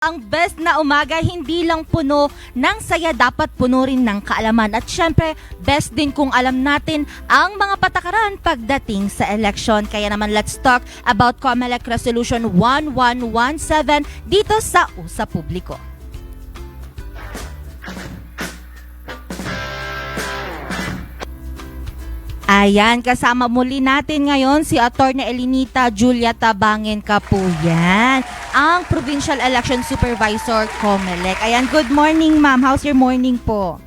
Ang best na umaga, hindi lang puno ng saya, dapat puno rin ng kaalaman. At syempre, best din kung alam natin ang mga patakaran pagdating sa election. Kaya naman, let's talk about COMELEC Resolution 1117 dito sa Usap Publiko. Ayan, kasama muli natin ngayon si Atty. Elinita Julia Tabangin Kapuyan, ang Provincial Election Supervisor COMELEC. Ayan, good morning ma'am. How's your morning po?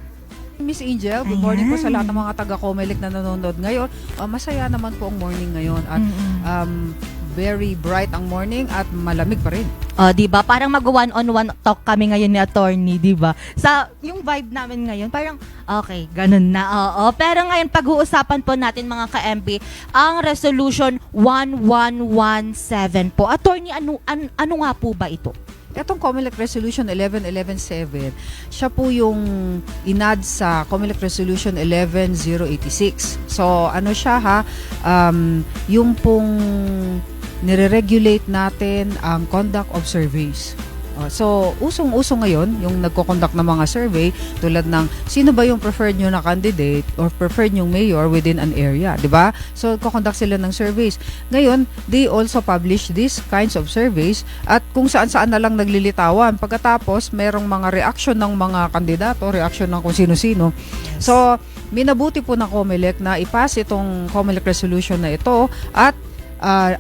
Miss Angel, good morning po sa lahat ng mga taga-COMELEC na nanonood ngayon. Masaya naman po ang morning ngayon at very bright ang morning at malamig pa rin. Di ba? Parang mag-one-on-one talk kami ngayon ni attorney, di ba? Sa yung vibe namin ngayon, parang okay, ganun na. Oo. Pero ngayon pag-uusapan po natin mga ka-MB ang Resolution 1117 po. Attorney, ano nga po ba ito? Etong COMELEC Resolution 11117, siya po yung inad sa COMELEC Resolution 11086. So, ano siya ha? Yung pong nire-regulate natin ang conduct of surveys. So, usong-uso ngayon yung nagko-conduct ng mga survey tulad ng sino ba yung preferred nyo na candidate or preferred yung mayor within an area, di ba? So, ko-conduct sila ng surveys. Ngayon, they also publish these kinds of surveys at kung saan-saan na lang naglilitawan. Pagkatapos, merong mga reaction ng mga kandidato, reaction ng kung sino-sino. Yes. So, minabuti po ng COMELEC na ipass itong COMELEC resolution na ito at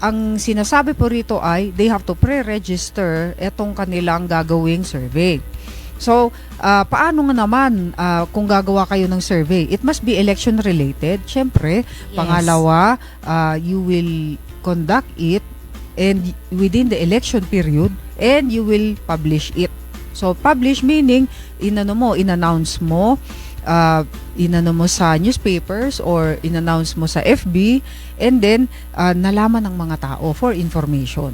ang sinasabi po rito ay they have to pre-register itong kanilang gagawing survey. So, paano nga naman kung gagawa kayo ng survey? It must be election related. Siyempre, Yes. Pangalawa, you will conduct it and within the election period and you will publish it. So, publish meaning in-announce mo sa newspapers or in-announce mo sa FB and then nalaman ng mga tao for information.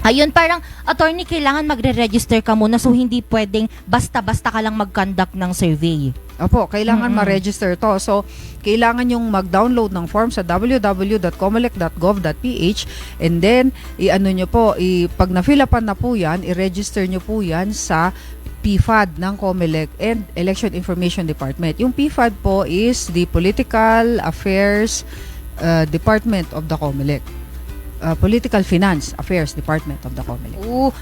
Ayun, parang attorney, kailangan magre-register ka muna, so hindi pwedeng basta-basta ka lang mag-conduct ng survey. Opo, kailangan ma-register to. So, kailangan yung mag-download ng form sa www.comelec.gov.ph and then, pag na-fill upan na po yan, i-register nyo po yan sa PFAD ng COMELEC and Election Information Department. Yung PFAD po is the Political Affairs Department of the COMELEC. Political Finance Affairs Department of the COMELEC.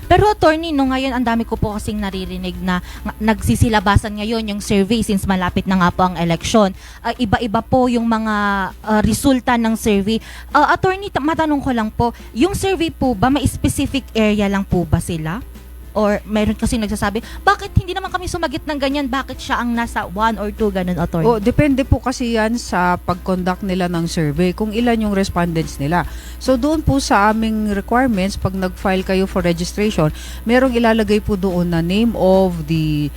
Pero attorney, ngayon ang dami ko po kasing naririnig na nagsisilabasan ngayon yung survey since malapit na nga po ang election. Iba-iba po yung mga resulta ng survey. Attorney, matanong ko lang po, yung survey po ba, may specific area lang po ba sila? Or meron kasi nagsasabi, bakit hindi naman kami sumagot ng ganyan? Bakit siya ang nasa 1 or 2 ganun, attorney? Depende po kasi yan sa pag-conduct nila ng survey, kung ilan yung respondents nila. So doon po sa aming requirements, pag nag-file kayo for registration, merong ilalagay po doon na name of the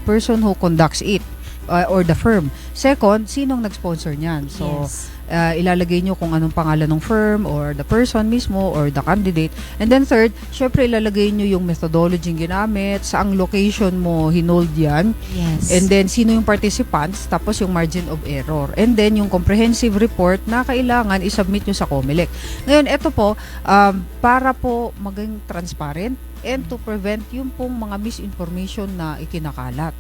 person who conducts it or the firm. Second, sinong nag-sponsor niyan? So, yes. Ilalagay nyo kung anong pangalan ng firm or the person mismo or the candidate. And then third, syempre ilalagay nyo yung methodology ginamit, saang location mo hinold yan. Yes. And then sino yung participants, tapos yung margin of error. And then yung comprehensive report na kailangan isubmit nyo sa COMELEC. Ngayon, ito po, para po maging transparent and to prevent yung pong mga misinformation na ikinakalat.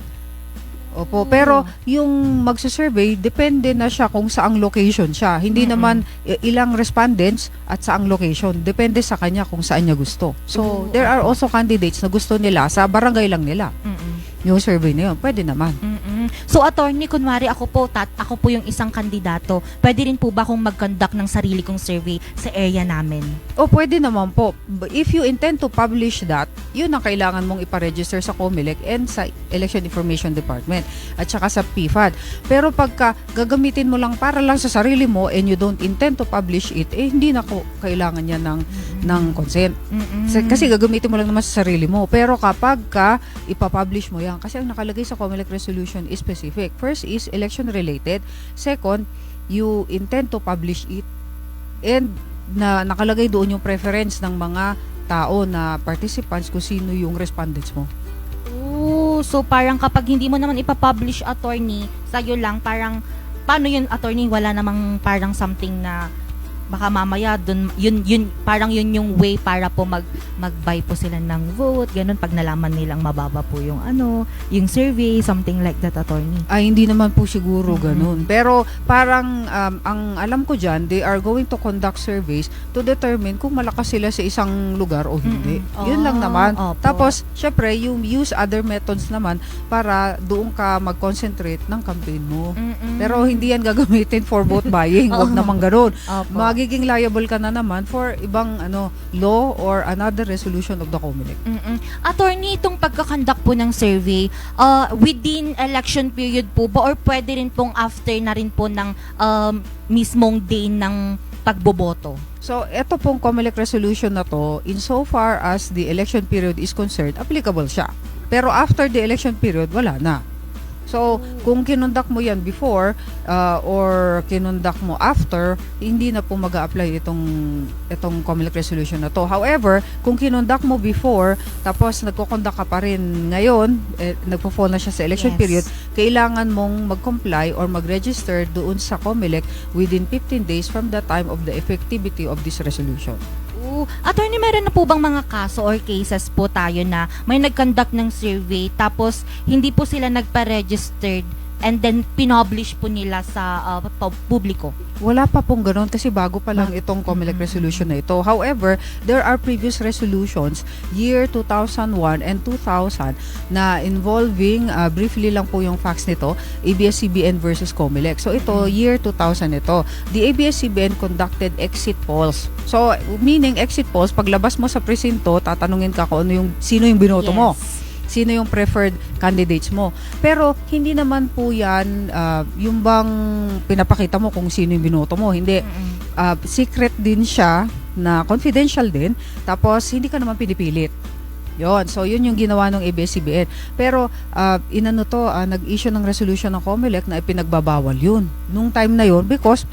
Opo, pero yung magsa-survey, depende na siya kung saang location siya. Hindi naman ilang respondents at saang location. Depende sa kanya kung saan niya gusto. So, there are also candidates na gusto nila sa barangay lang nila. Yung survey na yun, pwede naman. So, attorney, kunwari ako po yung isang kandidato, pwede rin po ba akong mag-conduct ng sarili kong survey sa area namin? Pwede naman po. If you intend to publish that, yun ang kailangan mong iparegister sa COMELEC and sa Election Information Department at saka sa PFAD. Pero pagka gagamitin mo lang para lang sa sarili mo and you don't intend to publish it, hindi na kailangan niya ng consent. Kasi gagamitin mo lang naman sa sarili mo. Pero kapag ipapublish mo yan, kasi ang nakalagay sa COMELEC resolution is specific. First is election related. Second, you intend to publish it and nakalagay doon yung preference ng mga tao na participants kung sino yung respondents mo. So parang kapag hindi mo naman ipapublish, attorney, sa'yo lang, parang paano yun, attorney? Wala namang parang something na baka mamaya yun parang yun yung way para po mag-buy po sila ng vote, ganun, pag nalaman nilang mababa po yung yung survey, something like that, attorney. Ay, hindi naman po siguro ganun. Pero parang ang alam ko dyan, they are going to conduct surveys to determine kung malakas sila sa isang lugar o hindi. Yun lang naman. Opo. Tapos, syempre, you use other methods naman para doon ka mag-concentrate ng campaign mo. Pero hindi yan gagamitin for vote buying. Huwag naman ganun. Opo. Magiging liable ka na naman for ibang law or another resolution of the COMELEC. Attorney, itong pagkakandak po ng survey, within election period po ba or pwede rin pong after na rin po ng mismong day ng pagboboto? So, ito pong COMELEC resolution na to, insofar as the election period is concerned, applicable siya. Pero after the election period, wala na. So, kung kinundak mo yan before or kinundak mo after, hindi na po mag-a-apply itong COMELEC resolution na to. However, kung kinundak mo before, tapos nagkukondak ka pa rin ngayon, nagpo-fall na siya sa election Yes. period, kailangan mong mag-comply or mag-register doon sa COMELEC within 15 days from the time of the effectivity of this resolution. Attorney, meron na po bang mga kaso or cases po tayo na may nag-conduct ng survey tapos hindi po sila nagpa-registered and then pinoblish po nila sa publiko? Wala pa pong ganun kasi bago pa lang itong COMELEC resolution na ito. However, there are previous resolutions year 2001 and 2000 na involving, briefly lang po yung facts nito, ABS-CBN versus COMELEC. So ito, year 2000 ito. The ABS-CBN conducted exit polls. So, meaning exit polls, paglabas mo sa presinto, tatanungin ka kung sino yung binoto mo. Sino yung preferred candidates mo. Pero hindi naman po yan yung bang pinapakita mo kung sino yung binoto mo. Hindi. Secret din siya na confidential din. Tapos hindi ka naman pinipilit. Yon. So yun yung ginawa ng ABS-CBN. Pero nag-issue ng resolution ng COMELEC na ipinagbabawal yun. Nung time na yun because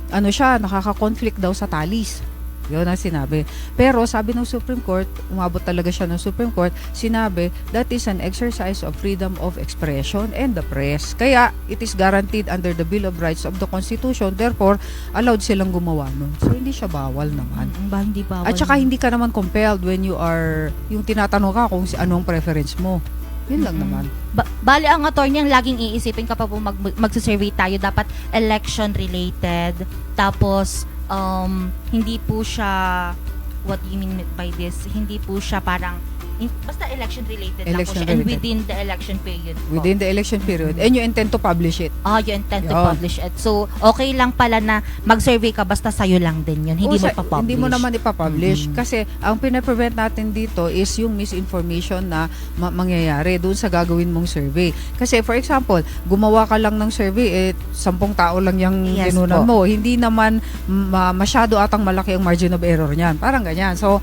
nakaka-conflict daw sa tallies. Yun ang sinabi. Pero sabi ng Supreme Court, umabot talaga siya ng Supreme Court, sinabi that is an exercise of freedom of expression and the press. Kaya it is guaranteed under the Bill of Rights of the Constitution, therefore allowed silang gumawa nun. So hindi siya bawal naman. Hindi bawal. At saka hindi ka naman compelled when you are, yung tinatanong ka kung anong preference mo. Yun lang naman. Bali, ang attorney, ang laging iisipin kapag po magsasurvey tayo, dapat election related. Tapos, hindi po siya, what do you mean by this? Hindi po siya parang, basta election related lang po siya. And within the election period po. Within the election period. And you intend to publish it. You intend to publish it. So, okay lang pala na mag-survey ka basta sa'yo lang din yun. Hindi mo pa-publish. Hindi mo naman ipapublish. Kasi ang pina-prevent natin dito is yung misinformation na mangyayari doon sa gagawin mong survey. Kasi for example, gumawa ka lang ng survey, 10 tao lang yung kinunan mo. Hindi naman masyado atang malaki ang margin of error niyan. Parang ganyan. So,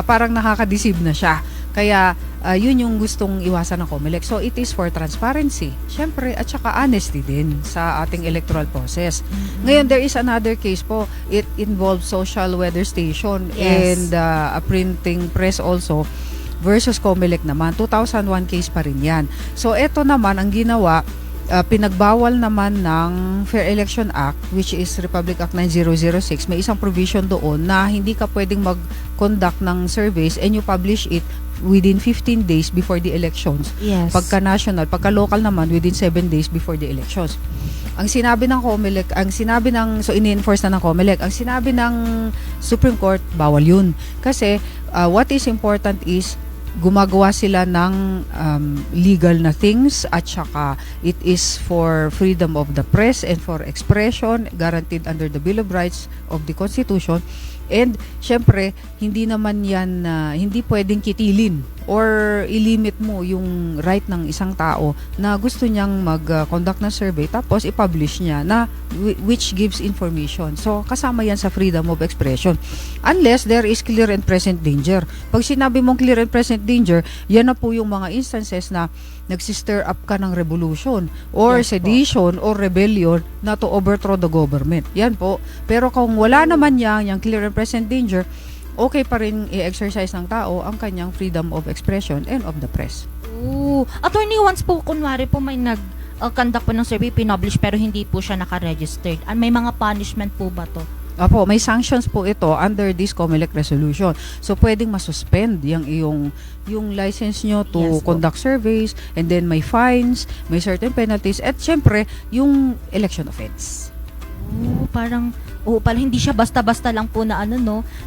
parang nakaka-deceive na siya. Kaya, yun yung gustong iwasan ng COMELEC. So, it is for transparency. Siyempre, at saka honesty din sa ating electoral process. Ngayon, there is another case po. It involves social weather station and a printing press also versus COMELEC naman. 2001 case pa rin yan. So, eto naman, ang ginawa, pinagbawal naman ng Fair Election Act, which is Republic Act 9006. May isang provision doon na hindi ka pwedeng mag-conduct ng surveys and you publish it within 15 days before the elections. Yes. Pagka national, pagka local naman within 7 days before the elections. Ang sinabi ng COMELEC, so ini-enforce na ng COMELEC, ang sinabi ng Supreme Court, bawal yun. Kasi what is important is gumagawa sila ng legal na things at saka it is for freedom of the press and for expression guaranteed under the Bill of Rights of the Constitution. And syempre, hindi naman yan hindi pwedeng kitilin or ilimit mo yung right ng isang tao na gusto niyang mag-conduct ng survey tapos i-publish niya na which gives information. So, kasama yan sa freedom of expression. Unless there is clear and present danger. Pag sinabi mong clear and present danger, yan na po yung mga instances na nagsistir up ka ng revolution or sedition or rebellion na to overthrow the government. Yan po. Pero kung wala naman yung clear and present danger, okay pa rin i-exercise ng tao ang kanyang freedom of expression and of the press. Attorney, once po, kunwari po may conduct po ng survey, pinublish pero hindi po siya naka-registered. May mga punishment po ba to? Opo, may sanctions po ito under this COMELEC resolution. So pwedeng masuspend yung license nyo to Yes po. conduct surveys, and then may fines, may certain penalties, at syempre yung election offense. Parang hindi siya basta-basta lang po na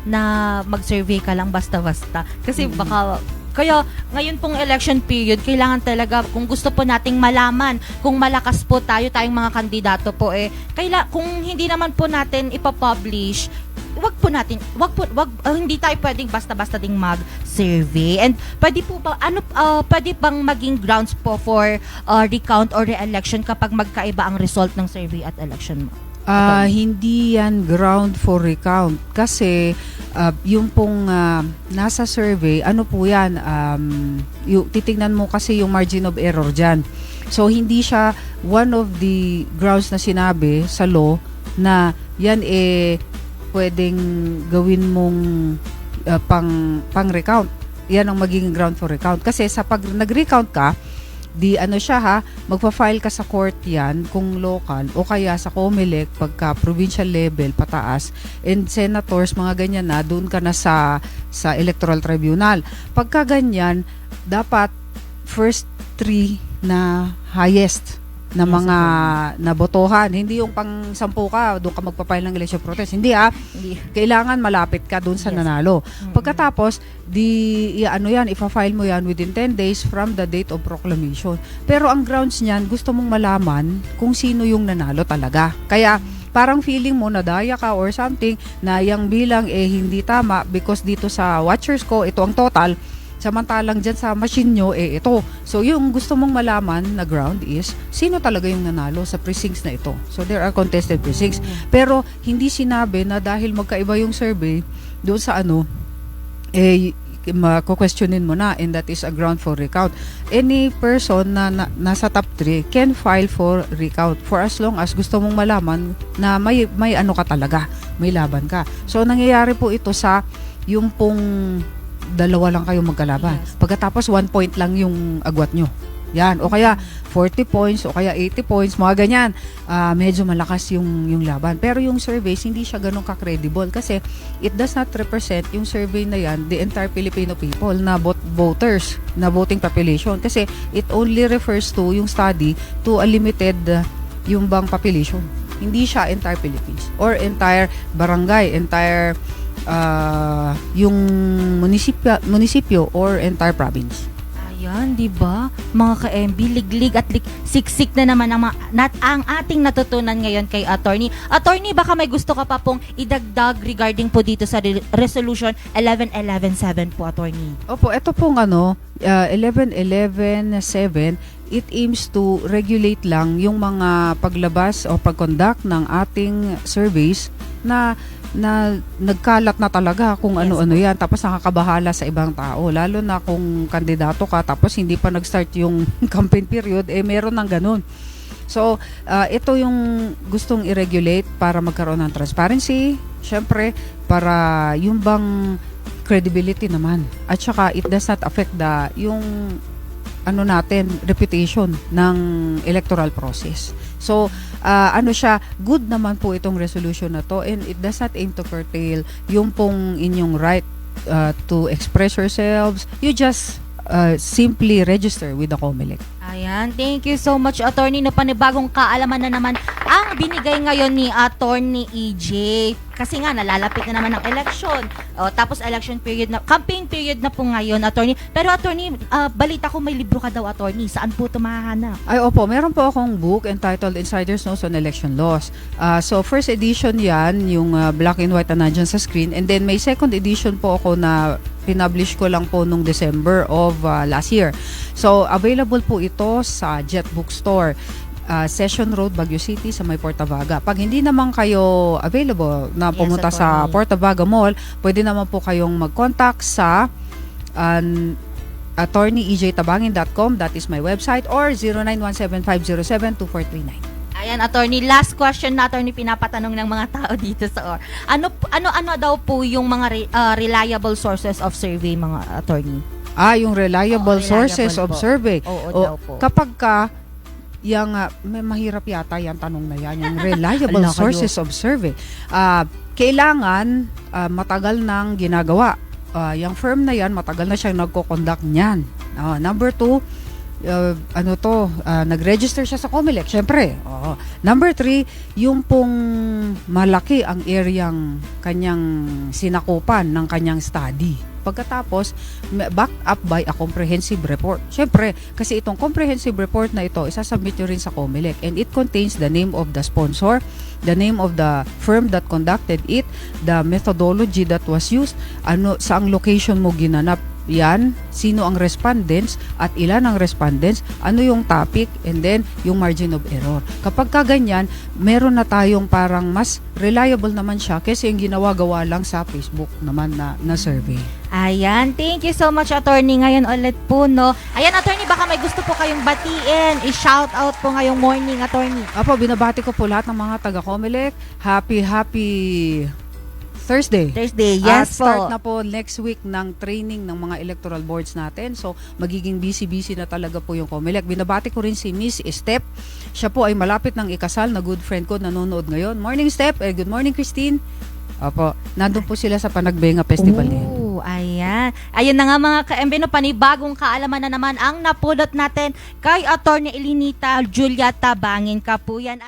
na mag-survey ka lang basta-basta. Kasi baka kaya ngayon pong election period, kailangan talaga kung gusto po nating malaman kung malakas po tayong mga kandidato po kung hindi naman po natin ipa-publish, hindi tayo pwedeng basta-basta ding mag-survey. And pwede po ba pwede bang maging grounds po for recount or re-election kapag magkaiba ang result ng survey at election mo? Hindi yan ground for recount kasi yung pong nasa survey, ano po yan, titignan mo kasi yung margin of error dyan. So hindi siya one of the grounds na sinabi sa law na yan pwedeng gawin mong pang recount. Yan ang magiging ground for recount. Kasi sa pag nag-recount ka, magpa-file ka sa court yan kung local o kaya sa COMELEC pagka provincial level pataas, and senators, mga ganyan na, doon ka na sa electoral tribunal. Pagka ganyan, dapat first 3 na highest na mga nabotohan. Hindi yung pang 10 ka, doon ka magpa-file ng election protest. Hindi Kailangan malapit ka doon sa nanalo. Pagkatapos, ipa-file mo yan within 10 days from the date of proclamation. Pero ang grounds niyan, gusto mong malaman kung sino yung nanalo talaga. Kaya, parang feeling mo nadaya ka or something na yung bilang hindi tama because dito sa watchers ko, ito ang total. Samantalang dyan sa machine nyo, ito. So, yung gusto mong malaman na ground is, sino talaga yung nanalo sa precincts na ito. So, there are contested precincts. Pero, hindi sinabi na dahil magkaiba yung survey, doon sa questionin mo na, and that is a ground for recount. Any person na nasa top 3 can file for recount for as long as gusto mong malaman na may ano ka talaga, may laban ka. So, nangyayari po ito sa yung pong dalawa lang kayo magkalaban. Yes. Pagkatapos 1 point lang yung agwat nyo. Yan. O kaya 40 points o kaya 80 points, mga ganyan. Medyo malakas yung laban. Pero yung surveys, hindi siya ganun ka-credible kasi it does not represent yung survey na yan, the entire Filipino people na voters, na voting population. Kasi it only refers to yung study to a limited yung bang population. Hindi siya entire Philippines or entire barangay, entire yung munisipyo or entire province. Ayan, di ba? Mga ka-MB, liglig at siksik na naman ang ating natutunan ngayon kay Attorney. Attorney, baka may gusto ka pa pong idagdag regarding po dito sa Resolution 11117 po, Attorney. Opo, ito pong 11117, it aims to regulate lang yung mga paglabas o pag-conduct ng ating surveys na nagkalat na talaga kung ano-ano yan, tapos nakakabahala sa ibang tao, lalo na kung kandidato ka tapos hindi pa nag-start yung campaign period, meron ng ganun. So, ito yung gustong i-regulate para magkaroon ng transparency, syempre para yung bang credibility naman, at saka it does not affect yung reputation ng electoral process. So, good naman po itong resolution na to, and it does not aim to curtail yung pong inyong right to express yourselves. You just simply register with the COMELEC. Ayan, thank you so much, Attorney. No, panibagong kaalaman na naman ang binigay ngayon ni Attorney EJ. Kasi nga, nalalapit na naman ang election. Tapos election period na, campaign period na po ngayon, Attorney. Pero Attorney, balita ko may libro ka daw, Attorney. Saan po ito mahahanap? Ay, opo. Meron po akong book entitled Insider's Notes on Election Laws. So, first edition yan, yung black and white na nandyan sa screen. And then, may second edition po ako na pinublish ko lang po nung December of last year. So, available po ito sa Jet Bookstore, Session Road, Baguio City, sa may Portavaga. Pag hindi naman kayo available na pumunta sa Portavaga Mall, pwede naman po kayong mag-contact sa attorneyejtabangin.com, that is my website, or 0917-507-2439. Ayan, Attorney, last question na, Attorney, pinapatanong ng mga tao dito sa Ano daw po yung mga reliable sources of survey, mga Attorney? Yung reliable sources of survey. Oo, daw po. Kapag mahirap yata yung tanong na yan, yung reliable sources of survey. kailangan matagal nang ginagawa. Yung firm na yan, matagal na siyang nagko-conduct niyan. Number 2, nag-register siya sa Comelec, syempre. Number 3, yung pong malaki ang areang kanyang sinakupan ng kanyang study. Pagkatapos, back up by a comprehensive report. Syempre, kasi itong comprehensive report na ito, isasubmit nyo rin sa Comelec, and it contains the name of the sponsor, the name of the firm that conducted it, the methodology that was used, saang location mo ginanap yan, sino ang respondents at ilan ang respondents, ano yung topic, and then yung margin of error. Kapag kaganyan, meron na tayong parang mas reliable naman siya kasi yung ginawa-gawa lang sa Facebook naman na survey. Ayan, thank you so much, attorney. Ngayon ulit po, no? Ayan, attorney, baka may gusto po kayong batiin. I-shout out po ngayong morning, attorney. Apo, binabati ko po lahat ng mga taga-Comelec. Happy Thursday. Yes po. Start na po next week ng training ng mga electoral boards natin. So, magiging busy-busy na talaga po yung Comelec. Binabati ko rin si Miss Step. Siya po ay malapit ng ikasal na good friend ko, nanonood ngayon. Morning, Step. Good morning, Christine. Opo, nandun po sila sa Panagbenga Festival din. Ayan. Ayun na nga mga ka-MB, no, panibagong kaalaman na naman ang napulot natin kay Attorney Elinita Julia Tabangin. Kapuyan.